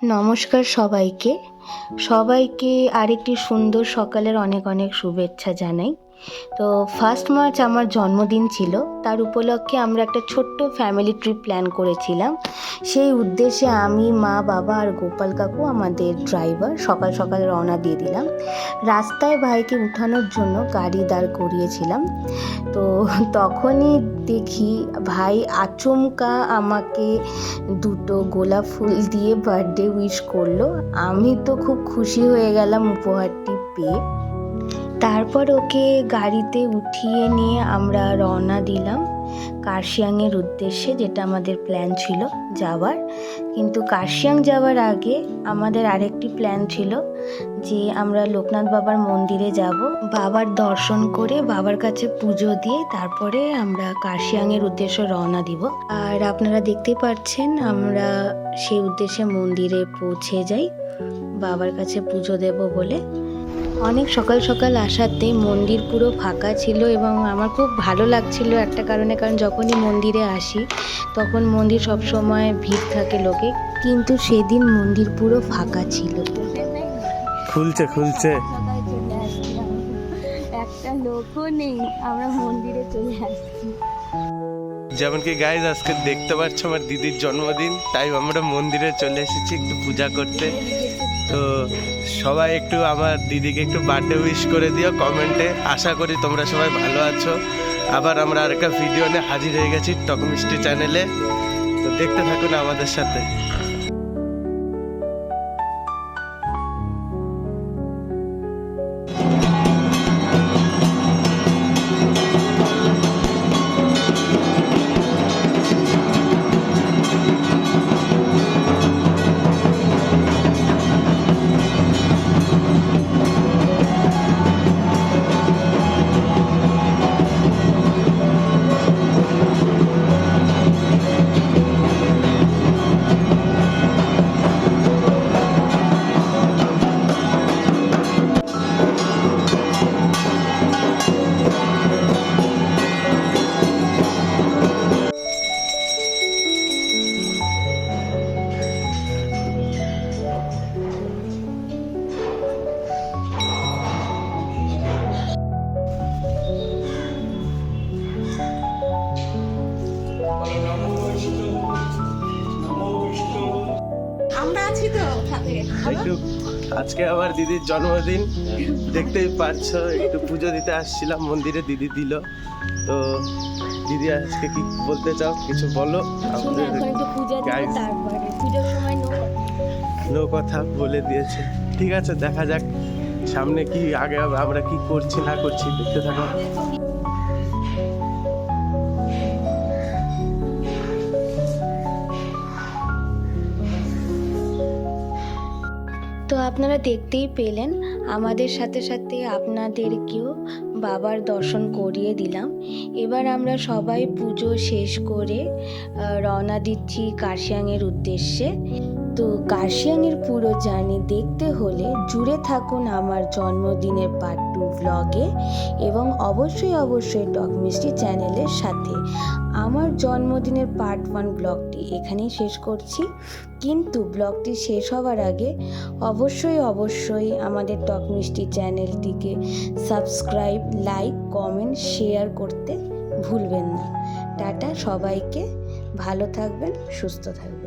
নমস্কার সবাইকে। সবাইকে আরেকটি সুন্দর সকালের অনেক অনেক শুভেচ্ছা জানাই। তো 1 মার্চ আমার জন্মদিন ছিল। তার উপলক্ষে আমরা একটা ছোট্ট ফ্যামিলি ট্রিপ প্ল্যান করেছিলাম। সেই উদ্দেশ্যে আমি, মা, বাবা আর গোপাল কাকু আমাদের ড্রাইভার সকাল সকাল রওনা দিয়ে দিলাম। রাস্তায় ভাইকে উঠানোর জন্য গাড়ি দাঁড় করিয়েছিলাম। তো তখনই দেখি ভাই আচমকা আমাকে 2টো গোলাপ ফুল দিয়ে বার্থডে উইশ করলো। আমি তো খুব খুশি হয়ে গেলাম উপহারটি পেয়ে। তারপর ওকে গাড়িতে উঠিয়ে নিয়ে আমরা রওনা দিলাম কার্শিয়াংয়ের উদ্দেশ্যে, যেটা আমাদের প্ল্যান ছিল যাওয়ার। কিন্তু কার্শিয়াং যাওয়ার আগে আমাদের আরেকটি প্ল্যান ছিল যে আমরা লোকনাথ বাবার মন্দিরে যাব, বাবার দর্শন করে বাবার কাছে পুজো দিয়ে তারপরে আমরা কার্শিয়াংয়ের উদ্দেশ্যে রওনা দিব। আর আপনারা দেখতে পাচ্ছেন আমরা সেই উদ্দেশ্যে মন্দিরে পৌঁছে যাই বাবার কাছে পুজো দেব বলে। অনেক সকাল সকাল আসাতে মন্দির পুরো ফাঁকা ছিল এবং আমার খুব ভালো লাগছিল একটা কারণে, কারণ যখনই মন্দিরে আসি তখন মন্দির সবসময় ভিড় থাকে লোকে, কিন্তু সেদিন মন্দির পুরো ফাঁকা ছিল। খুলছে একটা লোকও নেই, আমরা মন্দিরে চলে আসছি। যেমন কি গাইজ আজকে দেখতে পাচ্ছ আমার দিদির জন্মদিন, তাই আমরা মন্দিরে চলে এসেছি একটু পূজা করতে। তো সবাই একটু আমার দিদিকে একটু বার্থডে উইশ করে দিও কমেন্টে। আশা করি তোমরা সবাই ভালো আছো। আবার আমরা আরেকটা ভিডিও নিয়ে হাজির হয়ে গেছি টক মিষ্টি চ্যানেলে, তো দেখতে থাকুন আমাদের সাথে। আমরা আছি তো সাথে। একটু আজকে আমার দিদির জন্মদিন, দেখতেই পারছো একটু পুজো দিতে আসছিলাম মন্দিরে, দিদি দিল। তো দিদি আজকে কি বলতে চাও, কিছু বলো। এখন একটু পূজা দিব, তারপরে পূজার সময় নো কথা বলে দিয়েছে। ঠিক আছে, দেখা যাক সামনে কি আগে আমরা কি করছি না করছি, দেখতে থাকো। তো আপনারা দেখতেই পেলেন, আমাদের সাথে সাথে আপনাদেরকেও বাবার দর্শন করিয়ে দিলাম। এবার আমরা সবাই পুজো শেষ করে রওনা দিচ্ছি কার্শিয়াংয়ের উদ্দেশ্যে। তো কার্শিয়াংয়ের পুরো জার্নি দেখতে হলে জুড়ে থাকুন আমার জন্মদিনের পার্ট 2 ব্লগে এবং অবশ্যই টক মিষ্টি চ্যানেলের সাথে। আমার জন্মদিনের পার্ট 1 ব্লগটি এখানেই শেষ করছি, কিন্তু ব্লগটি শেষ হওয়ার আগে অবশ্যই আমাদের টক মিষ্টি চ্যানেলটিকে সাবস্ক্রাইব, লাইক, কমেন্ট, শেয়ার করতে ভুলবেন না। টাটা সবাইকে, ভালো থাকবেন, সুস্থ থাকবেন।